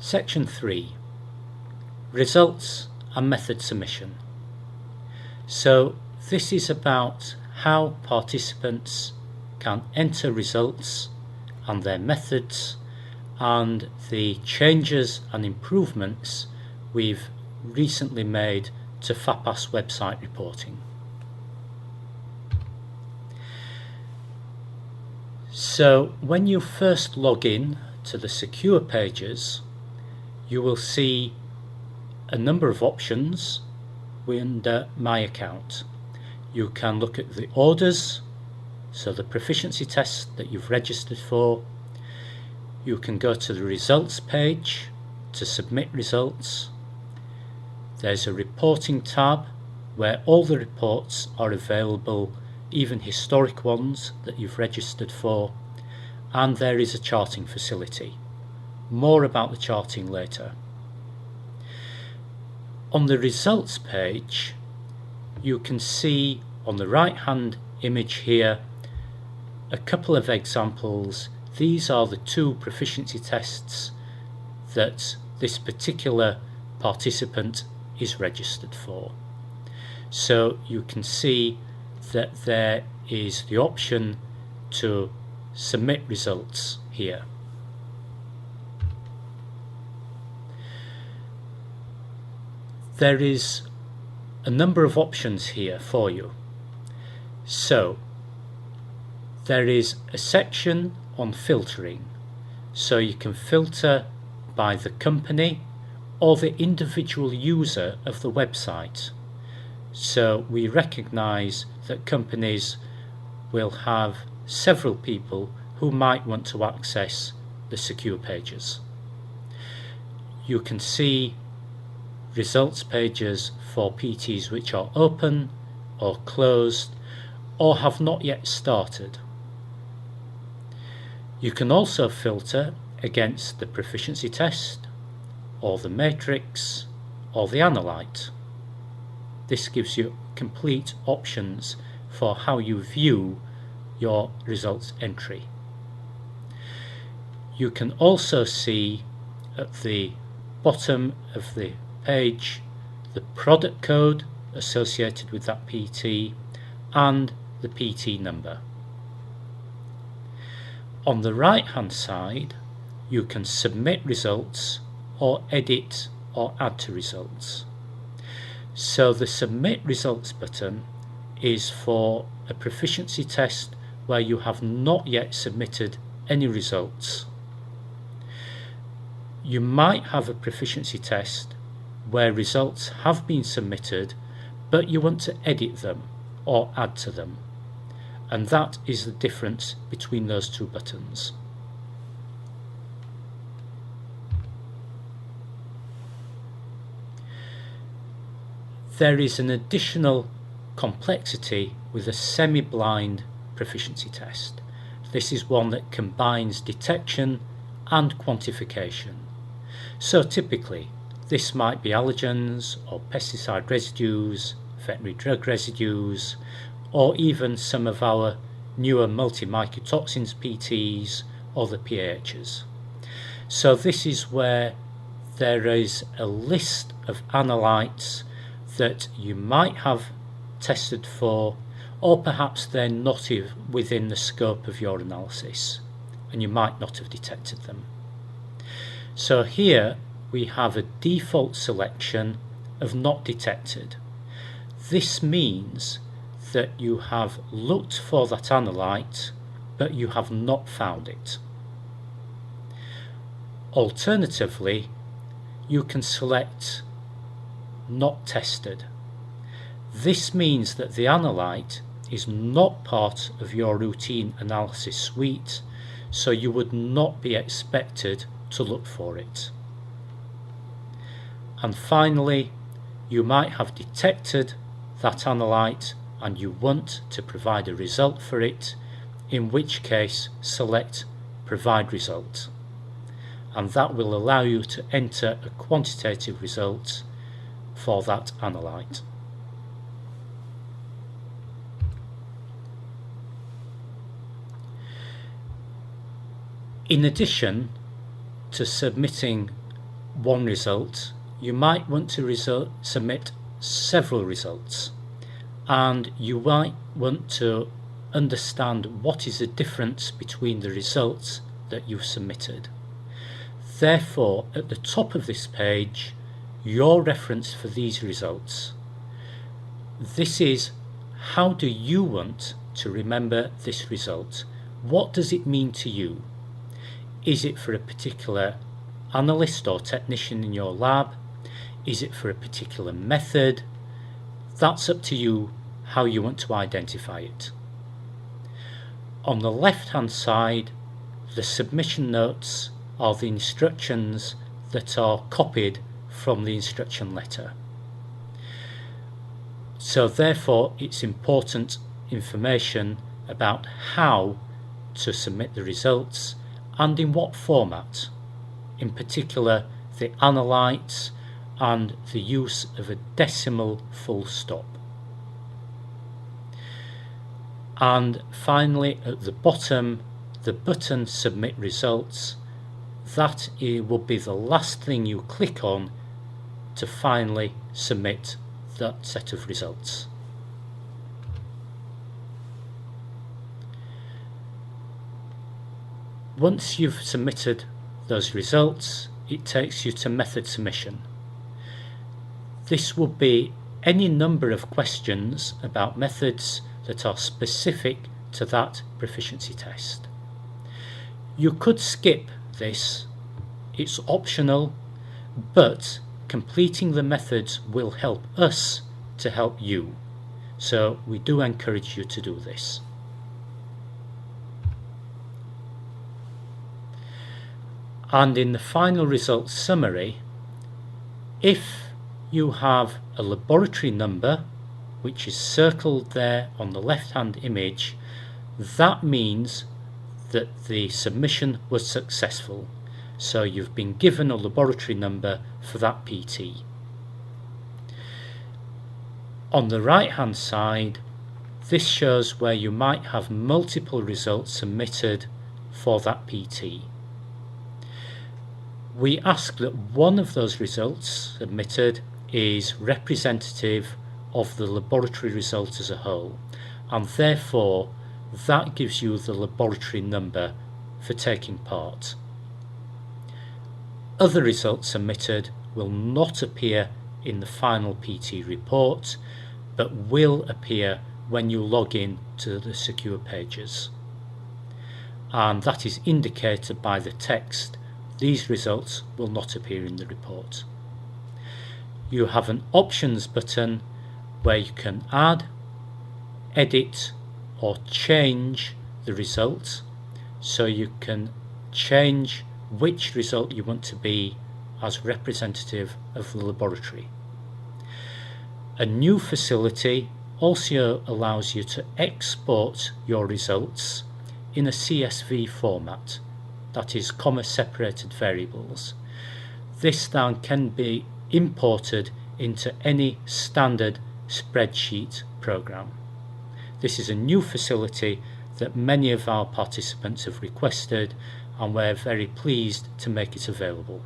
Section 3. Results and method submission. So this is about how participants can enter results and their methods and the changes and improvements we've recently made to FAPAS website reporting. So when you first log in to the secure pages, you will see a number of options under My Account. You can look at the orders, so the proficiency test that you've registered for. You can go to the results page to submit results. There's a reporting tab where all the reports are available, even historic ones that you've registered for, and there is a charting facility. More about the charting later. On the results page, you can see on the right hand image here a couple of examples. These are the two proficiency tests that this particular participant is registered for. So you can see that there is the option to submit results here. There is a number of options here for you. So there is a section on filtering, so you can filter by the company or the individual user of the website. So we recognize that companies will have several people who might want to access the secure pages. You can see results pages for PTs which are open or closed or have not yet started. You can also filter against the proficiency test or the matrix or the analyte. This gives you complete options for how you view your results entry. You can also see at the bottom of the page the product code associated with that PT and the PT number. On the right hand side, you can submit results or edit or add to results. So the submit results button is for a proficiency test where you have not yet submitted any results. You might have a proficiency test where results have been submitted, but you want to edit them or add to them. And that is the difference between those two buttons. There is an additional complexity with a semi-blind proficiency test. This is one that combines detection and quantification. So typically, this might be allergens or pesticide residues, veterinary drug residues, or even some of our newer multi-mycotoxins PTs or the PAHs. So this is where there is a list of analytes that you might have tested for, or perhaps they're not within the scope of your analysis and you might not have detected them. So here we have a default selection of not detected. This means that you have looked for that analyte but you have not found it. Alternatively, you can select not tested. This means that the analyte is not part of your routine analysis suite, so you would not be expected to look for it. And finally, you might have detected that analyte and you want to provide a result for it, in which case select Provide Result. And that will allow you to enter a quantitative result for that analyte. In addition to submitting one result, you might want to submit several results, and you might want to understand what is the difference between the results that you've submitted. Therefore, at the top of this page, your reference for these results. This is how do you want to remember this result? What does it mean to you? Is it for a particular analyst or technician in your lab? Is it for a particular method? That's up to you how you want to identify it. On the left hand side, the submission notes are the instructions that are copied from the instruction letter. So therefore it's important information about how to submit the results and in what format, in particular the analytes and the use of a decimal full stop. And finally at the bottom, the button Submit Results. That will be the last thing you click on to finally submit that set of results. Once you've submitted those results, it takes you to method submission. This will be any number of questions about methods that are specific to that proficiency test. You could skip this, it's optional, but completing the methods will help us to help you. So we do encourage you to do this. And in the final results summary, if you have a laboratory number which is circled there on the left hand image, that means that the submission was successful. So you've been given a laboratory number for that PT. On the right hand side, this shows where you might have multiple results submitted for that PT. We ask that one of those results submitted is representative of the laboratory result as a whole, and therefore that gives you the laboratory number for taking part. Other results submitted will not appear in the final PT report, but will appear when you log in to the secure pages. And that is indicated by the text. These results will not appear in the report. You have an options button where you can add, edit or change the result, so you can change which result you want to be as representative of the laboratory. A new facility also allows you to export your results in a CSV format, that is comma separated variables. This then can be imported into any standard spreadsheet program. This is a new facility that many of our participants have requested, and we're very pleased to make it available.